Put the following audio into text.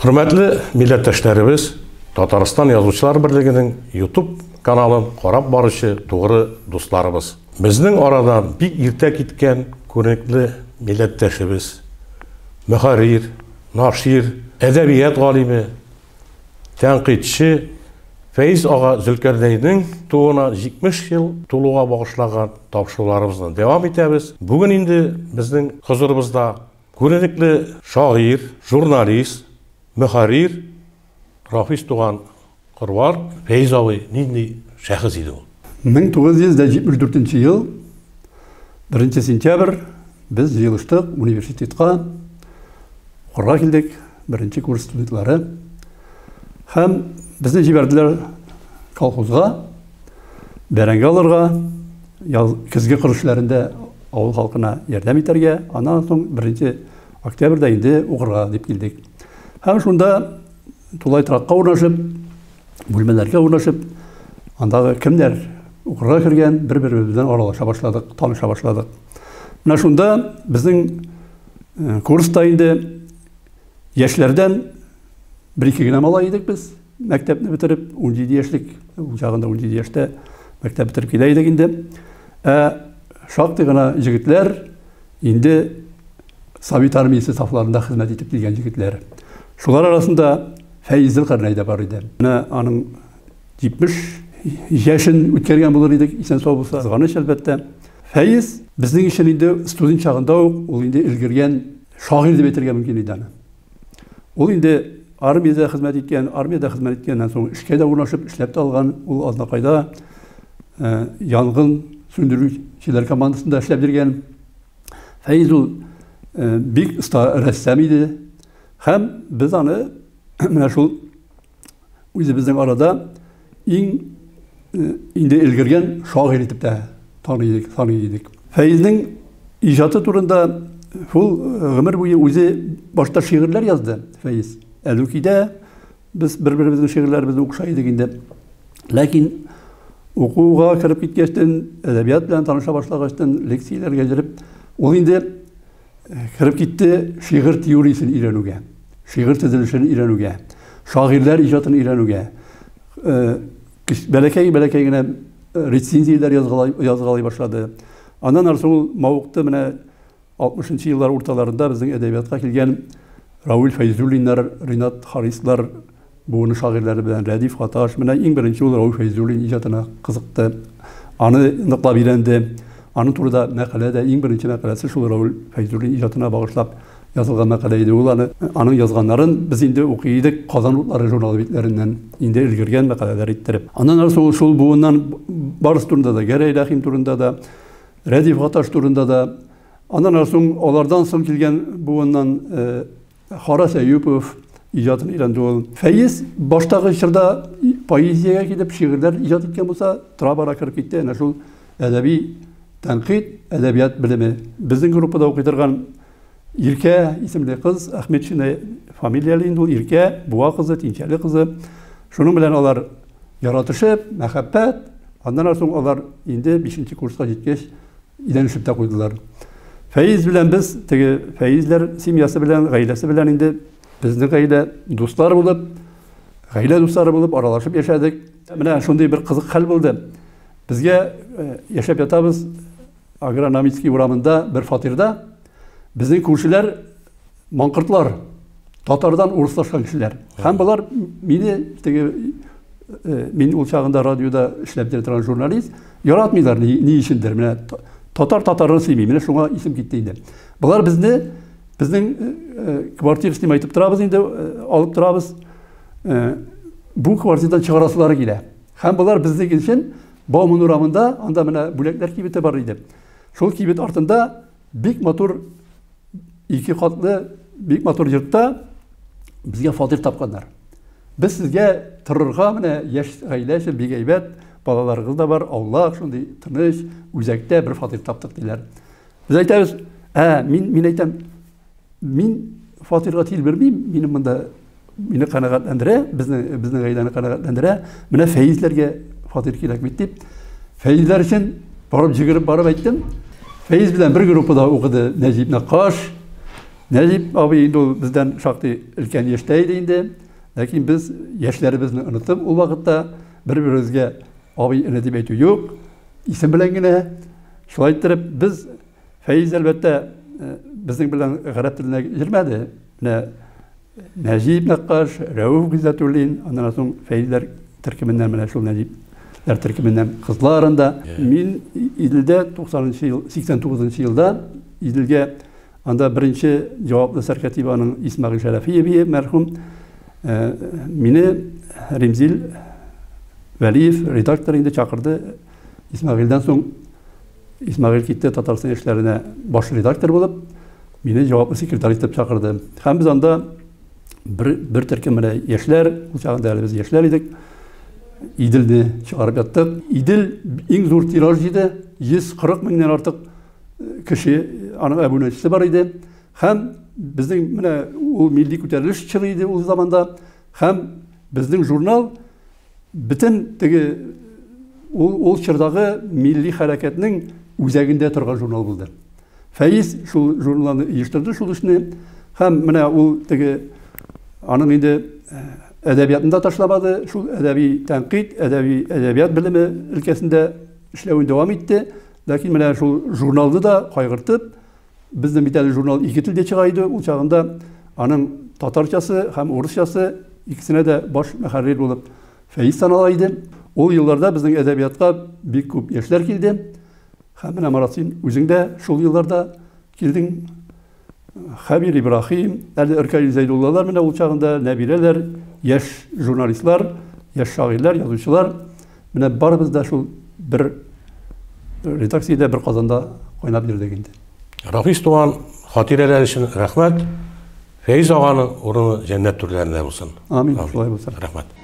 Hürmetli milletvekillerimiz, Tataristan Yazıcılar Birliği'nin YouTube kanalın qarab barışı doğru dostlarımız. Bizning oradan bir irte gitken ko'rikli milletveşimiz, müharrir, naşir, edebiyat alimi, tenqidçi Feyz Ağa Zülkerdey'nin tuğuna 70 yıl tuluğa bağışlagan tavşularımızdan devam etemiz. Bugün indi bizning huzurumuzda ko'rikli şair, jurnalist, müharrir Rafiz Tuğan Qırvar, Feyz Ağa nindi şahıs idi ol. 1974 yıl 1 sentyabr biz yığılıştık universitetqa oqurga keldik, birinci kurs studentlari. Hem bizni jiberdiler kolxozga, bərəngə alırga, kizgi quruluşlarında avul halkına yardım eterge. Ondan soň 1 oktyabrda indi oqurga dep keldik. Hem şunda tulay tıraqqa urnaşıp, bölmelerge urnaşıp, andağı kimler oqurga kirgen bir-birimizden aralaşa başladık, tanışa başladık. Mına şunda bizning kursta indi yaşlardan bir-iki gine mala idik biz. Mektepni bitirip 17 yaşlık, uçağında 17 yaşta mektep bitirip gideydik indi. Şaktı gana jigitler indi Sovet armiyası saflarında hizmet etip gelgen jigitler. Şular arasında Feyz Zülkerdey de var idi. Anın 70 yaşın ötkergen bulur idik, isen sağ bulsa. Zıganış elbette. Feyz bizning için indi student çağında ol indi ilgirgen şair de bitirgen mümkün idi. Ol indi armiyada hizmet etkenden soň işke de urnaşıp işlepti algan, ol aznaqayda yangın söndürücüler komandasında işlep birgen. Feyz ol bik usta ressam idi. Hem biz anı mına şol bizning arada indi ilgirgen şair etip de tanıydık. Feyz'nin icatı turunda ömür boyu o'zi başta şiirler yazdı Feyz. Elukide biz bir-birimizin şiirlerimizni okuşaydık indi. Lakin okuğa kirip gitgeçten, edebiyat bilen tanışa başlagaçtan leksiyalarga girip, ol indi kirip gitti şiir teorisini öğrenüge, şiir tizilişini öğrenüge, şairler icatını öğrenüge. Belekey recenziyalar yazgılay başladı. Ondan sonra mavukta mine 60. yıllar ortalarında bizning edebiyatga kelgen Raul Feyzullinler, Rinat Harislar, buğunu şairleri bilen Radif Hataş, mine en birinci ol Raul Feyzullin icatına kızıktı. Anı nıqlab öğrendi. Anın turda mekalede en birinci mekalesi şu Raul Feyzullin icatına bağışlap yazılgan mekaleydi. Anın yazganların biz indi okuyyduk Kazan Otları jurnalı bitlerinden indi ilgirgen mekaleler ettirip. Ondan sonra şol buğundan Barış turunda da, Gereylahim turunda da, Radif Hataş turunda da, ondan sonra olardan soň kelgen buğundan Haras Eyyupov icatını öğrendi ol. Feyz baştagı çırda poeziyaga gidip şiirler icat etken bolsa, trabara kirip gitti. Ana şol edebi tenqid, edebiyat bilimi. Bizning gruppada okuyturgan İrke isimli kız, Ahmet Şine familiyalı indi ol. İrke, buğa kızı, Tinçeli kızı. Şunun bilen olar yaratışıp, mehabbet. Ondan sonra olar indi 5. kursga jetkeç ilenişip de koydular. Feyz bilen biz, Feyzler simyası bilen, gaylesi bilen indi bizning gayle dostlar bulup, gayle dostları bulup aralaşıp yaşadık. Mine şunday bir kızık hal buldu. Bizge yaşap yatabız agronomistki uğramında bir fatirda. Bizning ko'rşilar manqırtlar, Tatardan uruslaşkan kişiler. Hem bular meni ol çağında radyoda işlep turgan jurnalist yaratmıylar ne işindir. Mine Tatarını sevmeyim. Mine şuna isim gitti indi. Bular bizning kvartirasini aytып turabız indi, alıp turabız. Bu kvartiradan çıkarasıları gile. Hem bular bizning için Bağımın uğramında anda mine bulekler kibiti var idi. Şol kibit artında bik motor 2 katlı büyük motor yurtta bizge fatir tapkanlar. Biz sizge tırırga mine yaş gayleşi bir geybet balalarınız da var. Allah şunday tınış, üzekte bir fatir taptık diler. Biz aytamiz, min aytam, min fatirga til bermeyim, menim bunda meni qanagatlandire, bizning gaylani qanagatlandire. Mine Feyzlerge fatir kerak bitip. Feyzler için barıp jigirip barıp aytdım. Feyz bilen bir grupda okudu Necip Nakkaş. Нәҗип абый инде ул бездән шактый өлкән яшьтә иде инде, ләкин без яшьләребезне онытып, ул вакытта бер-беребезгә абый эне дип әйтү юк, исем белән генә. Шулай итеп без Фәиз әлбәттә безнең белән гарәп теленә йөрмәде. Менә Нәҗип Нәккаш, Рәүф Гыйззәтуллин, аннан соң Фәизләр төркеменнән менә шул Нәҗипләр төркеменнән кызларында. Мин Иделдә 89 елда Иделгә анда беренче җаваплы сәркәтибаның Исмәгыйль Шәрәфиев мәрхүм мине Ремзил Вәлиев редактор инде чакырды. Исмәгыйльдән соң Исмәгыйль китте Татарстан эшләренә баш редактор булып, мине җаваплы секретарь итеп чакырды. Һәм без анда бер төркем менә яшьләр, ул чагында әле без яшьләр идек, Иделне чыгарып яттык. Идел иң зур тираж иде, 140 меңнән артык кеше аның абунәчесе бар иде. Һәм безнең менә ул милли күтәрелеш чоры иде ул заманда. Һәм безнең журнал бөтен теге ул чордагы милли хәрәкәтнең үзәгендә торган журнал булды. Фәиз шул журналны оештырды шул эшне. Һәм менә ул теге аның инде әдәбиятында ташламады, шул әдәби тәнкыйть, әдәбият белеме өлкәсендә эшләвен дәвам итте. Ләкин менә шул журналны да кайгыртып, безнең бит әле журнал ике телдә чыга иде, ул чагында аның татарчасы һәм урысчасы икесенә дә баш мөхәррир булып Фәиз санала иде. Ул елларда безнең әдәбиятка бик күп яшьләр килде. Һәм менә Марат, син үзең дә шул елларда килдең. Хәбир Ибраһим, әле Иркәй Зәйдуллалар менә ул чагында, Нәбирәләр, яшь журналистлар, яшь шагыйрьләр, язучылар, менә барыбыз да шул бер редакциядә, бер Казанда кайнап йөрдек инде. Рафис туган хатирәләр өчен рәхмәт. Фәиз аганың урыны җәннәт түрләрендә булсын. Амин. Шулай булсын. Рәхмәт.